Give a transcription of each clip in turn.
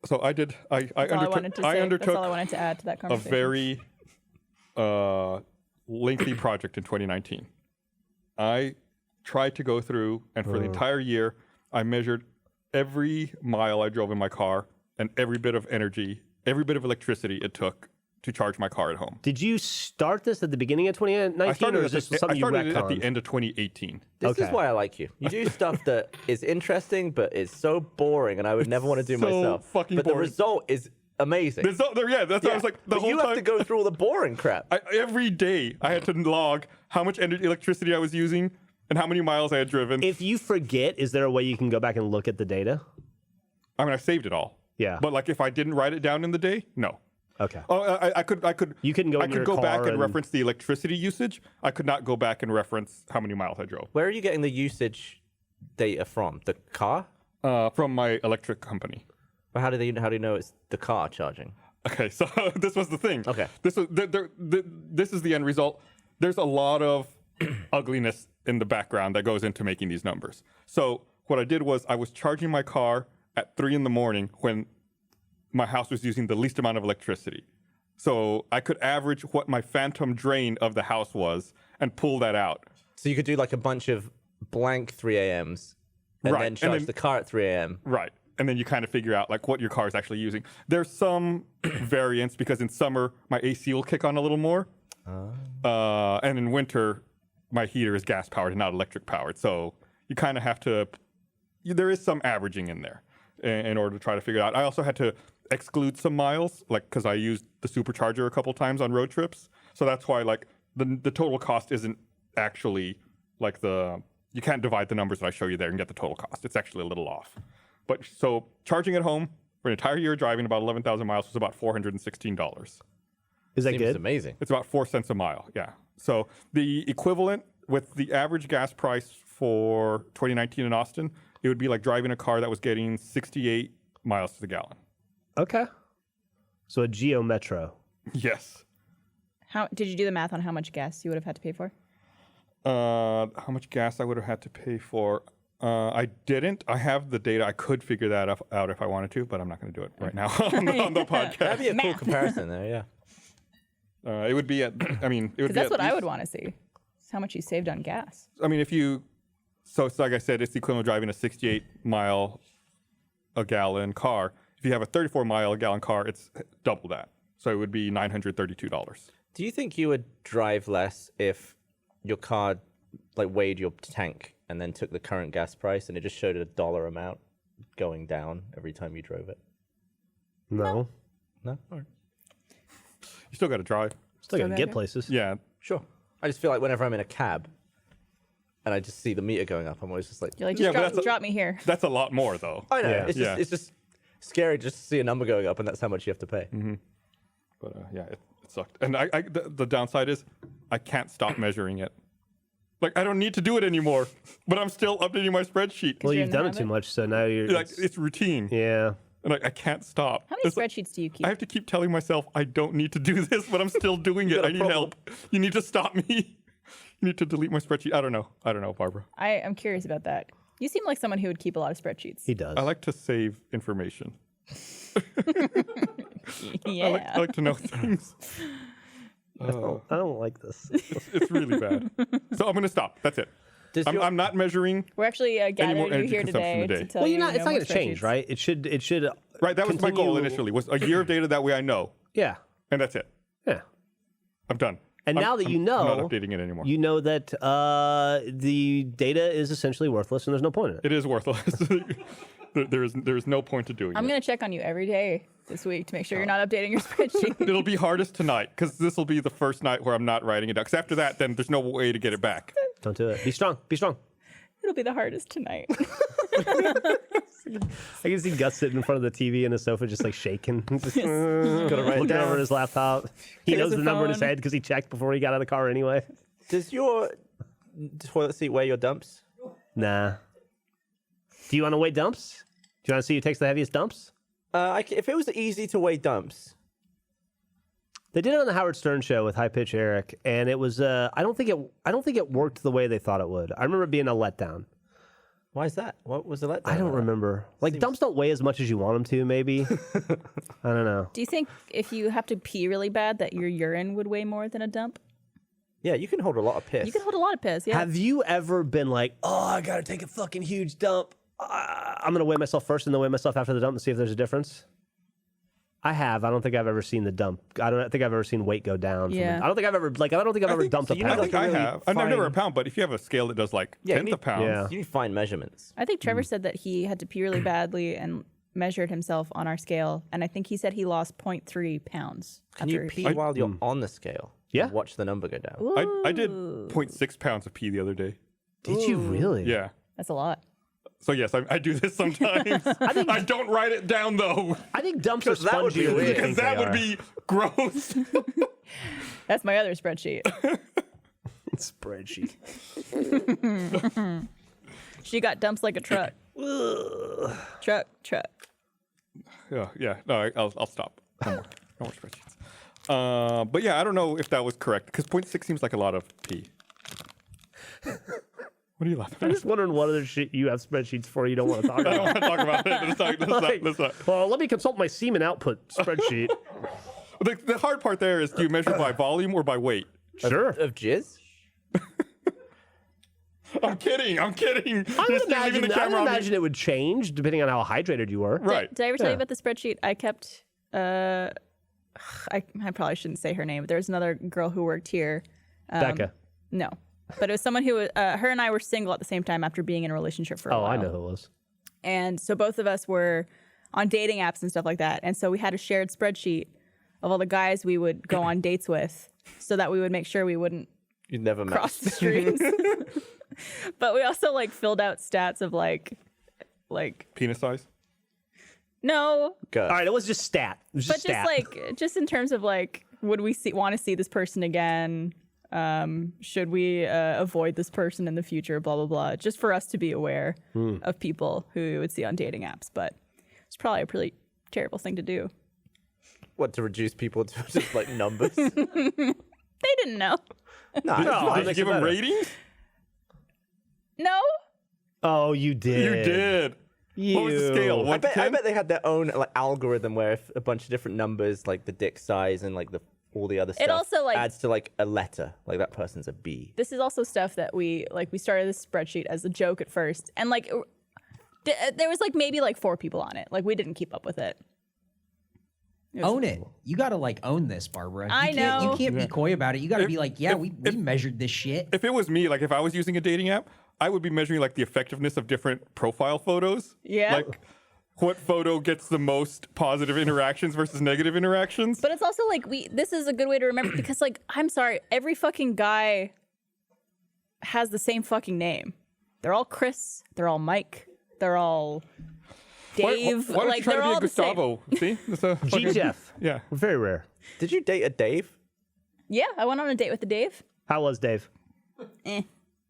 So I did. I undertook. That's all I wanted to add to that A conversation. very lengthy project in 2019. I tried to go through, and for the entire year, I measured every mile I drove in my car and every bit of energy, every bit of electricity it took to charge my car at home. Did you start this at the beginning of 2019, or is this something you it at retconned? the end of 2018. This is why I like you. You do stuff that is interesting, but is so boring, and I would never want to do so myself. fucking but boring. the result is amazing. Yeah, that's what I was like. The but whole you time, have to go through all the boring crap. every day I had to log how much electricity I was using and how many miles I had driven. If you forget, is there a way you can go back and look at the data? I mean, I saved it all. Yeah. But like, if I didn't write it down in the day, no. Okay. Oh, I could. You couldn't go I in could your go back car and reference the electricity usage. I could not go back and reference how many miles I drove. Where are you getting the usage data from? The car? From my electric company. But how do you know it's the car charging? Okay, so this was the thing. Okay. This is the end result. There's a lot of ugliness in the background that goes into making these numbers. So what I did was I was charging my car at 3 a.m. when my house was using the least amount of electricity. So I could average what my phantom drain of the house was and pull that out. So you could do like a bunch of blank 3 a.m.s and Right, then and charge then- the car at 3 a.m. Right. And then you kind of figure out like what your car is actually using. There's some variance because in summer my AC will kick on a little more. And in winter my heater is gas powered and not electric powered. So you kind of have to, there is some averaging in there in order to try to figure it out. I also had to exclude some miles, like because I used the supercharger a couple times on road trips. So that's why like the total cost isn't actually like you can't divide the numbers that I show you there and get the total cost. It's actually a little off. But so charging at home for an entire year driving about 11,000 miles was about $416. Is that Seems good? amazing. It's about 4 cents a mile. Yeah. So the equivalent with the average gas price for 2019 in Austin, it would be like driving a car that was getting 68 miles to the gallon. Okay. So a Geo Metro. Yes. How did you do the math on how much gas you would have had to pay for? How much gas I would have had to pay for? I didn't. I have the data. I could figure that out if I wanted to, but I'm not going to do it right now on the podcast. That'd be a cool Math. comparison there, yeah. It would be at. I mean, it would. Because that's what I would want to see. Is how much you saved on gas. I mean, so it's like I said, it's the equivalent of driving a 68 mile a gallon car. If you have a 34 mile a gallon car, it's double that. So it would be $932. Do you think you would drive less if your car like weighed your tank and then took the current gas price and it just showed a dollar amount going down every time you drove it? No. No? You still got to drive. Still got to gotta get go. places. Yeah. Sure. I just feel like whenever I'm in a cab and I just see the meter going up, I'm always just like, You're like, Yeah, just but that's drop me here. That's a lot more though. I know. Yeah. It's just scary just to see a number going up and that's how much you have to pay. But yeah, it sucked. And the downside is I can't stop measuring it. Like I don't need to do it anymore, but I'm still updating my spreadsheet. Well, you're you've in the done it too habit? much, so now you're. Like it's routine, Yeah. and like I can't stop. How many It's like- spreadsheets do you keep? I have to keep telling myself I don't need to do this, but I'm still doing it. got a I need problem. help. You need to stop me. You need to delete my spreadsheet. I don't know, Barbara. I'm curious about that. You seem like someone who would keep a lot of spreadsheets. He does. I like to save information. Yeah. I like to know things. I don't like this. It's really bad. So I'm gonna stop. That's it. Does your- I'm not measuring. We're actually more gathered you energy here consumption today today. to tell Well, you you're not. It's no not more going to change, spreadsheets. right? It should. Right, that was my goal continue- initially. Was a year of data. That way I know, Yeah. and that's it. Yeah. I'm done. And now that you I'm know, not updating it anymore. you know that the data is essentially worthless, and there's no point in it. It is worthless. there is no point to doing I'm it. going to check on you every day this week to make sure you're not updating your spreadsheet. It'll be hardest tonight because this will be the first night where I'm not writing it down. Because after that, then there's no way to get it back. Don't do it. Be strong. Be strong. It'll be the hardest tonight. I can see Gus sitting in front of the TV and the sofa, just like shaking, just Gotta write it looking down. over at his laptop. He He knows has the a number in his phone. head because he checked before he got out of the car anyway. Does your toilet seat weigh your dumps? Nah. Do you want to weigh dumps? Do you want to see who takes the heaviest dumps? If it was easy to weigh dumps, They did it on the Howard Stern show with High Pitch Eric, and it was I don't think it worked the way they thought it would. I remember it being a letdown. Why is that? What was the letdown? I don't remember. Like dumps don't weigh as much as you want them to. Maybe. I don't know. Do you think if you have to pee really bad that your urine would weigh more than a dump? Yeah, you can hold a lot of piss. You can hold a lot of piss, yeah. Have you ever been like, oh, I gotta take a fucking huge dump. I'm gonna weigh myself first and then weigh myself after the dump and see if there's a difference? I have. I don't think I've ever seen the dump. I don't think I've ever seen weight go down. Yeah. I don't think I've ever dumped a I pound. think I have. I've never a pound, but if you have a scale that does like tenth of pounds, Yeah. You need to find measurements. I think Trevor said that he had to pee really badly and measured himself on our scale, and I think he said he lost 0.3 pounds. Can you after pee while you're on the scale? Yeah. And watch the number go down. I did 0.6 pounds of pee the other day. Did you really? Yeah. That's a lot. So yes, I do this sometimes. I don't write it down though, I think dumps are that would be spongier than you weird. because think they that would are. be gross. That's my other spreadsheet. Spreadsheet. She got dumps like a truck. Truck. Yeah. No, I'll stop. No more spreadsheets. But yeah, I don't know if that was correct because 0.6 seems like a lot of pee. What are you laughing I'm at? just wondering what other shit you have spreadsheets for you don't want to talk I don't about. want to talk about it. Let's not. Well, let me consult my semen output spreadsheet. The hard part there is, do you measure by volume or by weight? Sure. Of jizz? I'm kidding. I would Just leaving imagine, the camera on me. it would change depending on how hydrated you were. Right. Did I ever tell Yeah. you about the spreadsheet I kept? I probably shouldn't say her name, but there was another girl who worked here. Becca. No, but it was someone who, her and I were single at the same time after being in a relationship for a while. Oh, I know who it was. And so both of us were on dating apps and stuff like that. And so we had a shared spreadsheet of all the guys we would go on dates with so that we would make sure we wouldn't You'd never met. cross the streams. But we also like filled out stats of like Penis size? no, Go. All right, it was just stat. It was but just just stat. like just in terms of like would we want to see this person again? Should we avoid this person in the future? Blah blah blah. Just for us to be aware of people who we would see on dating apps. But it's probably a pretty terrible thing to do. What, to reduce people to just like numbers? They didn't know. No, No, Did you give them ratings? No. Oh, you did. You did. What was the scale? I 1 to bet 10? they had their own like algorithm where if a bunch of different numbers, like the dick size and like all the other stuff, also, like- adds to like a letter. Like that person's a B. This is also stuff that we started this spreadsheet as a joke at first, and like there was like maybe like 4 people on it. Like we didn't keep up with it. Own it. You gotta like own this, Barbara. I know. You can't be coy about it. You gotta be like, yeah, we measured this shit. If it was me, like if I was using a dating app, I would be measuring like the effectiveness of different profile photos. Yeah. Like what photo gets the most positive interactions versus negative interactions. But it's also like this is a good way to remember because like I'm sorry, every fucking guy has the same fucking name. They're all Chris, they're all Mike, they're all Dave. Why don't like you try they're to be all a the same. Gustavo? See? It's a fucking- Geoff. Yeah. Very rare. Did you date a Dave? Yeah, I went on a date with the Dave. How was Dave? Eh.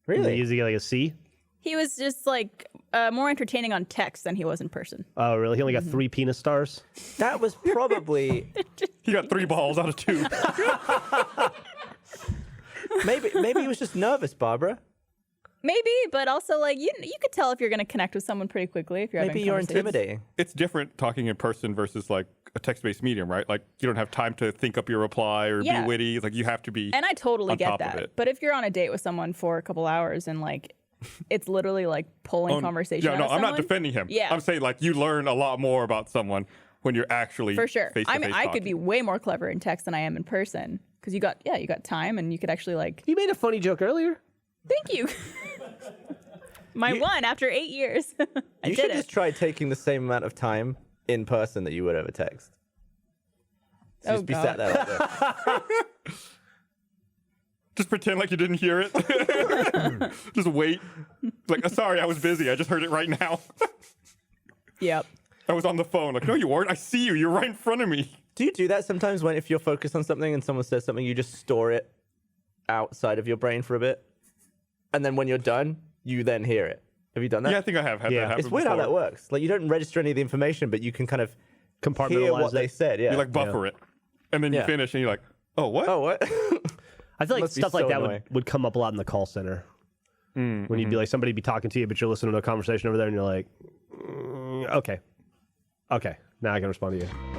Was he Really? using like a C? He was just like more entertaining on text than he was in person. Oh, really? He only got 3 penis stars? That was probably He got 3 balls out of 2. maybe he was just nervous, Barbara. Maybe, but also like you could tell if you're going to connect with someone pretty quickly if you're Maybe having you're conversations. intimidating. It's different talking in person versus like a text-based medium, right? Like you don't have time to think up your reply or Yeah. be witty. Like you have to be. And I totally on get top of that. it. But if you're on a date with someone for a couple hours and like it's literally like pulling conversation Yeah, out no, of I'm not someone, defending him. Yeah. I'm saying like you learn a lot more about someone when you're actually for sure. face-to-face I mean, I could talking. be way more clever in text than I am in person because you got time and you could actually like. You made a funny joke earlier. Thank you. My one after 8 years. I You did should it. just try taking the same amount of time in person that you would over text. So Oh, just be sat there like this. Just pretend like you didn't hear it. Just wait. Like, sorry, I was busy. I just heard it right now. Yep. I was on the phone. Like, no, you weren't. I see you. You're right in front of me. Do you do that sometimes when if you're focused on something and someone says something, you just store it outside of your brain for a bit? And then when you're done, you then hear it. Have you done that? Yeah, I think I have had Yeah. that happen It's weird how before. that works. Like you don't register any of the information, but you can kind of Compartmentalize hear what it. they said. Yeah. You like buffer it. And then you Yeah. finish and you're like, oh, what? oh, what? I feel like Must be stuff like so that annoying. would come up a lot in the call center. When you'd be like, somebody be talking to you, but you're listening to a conversation over there, and you're like, okay, now I can respond to you.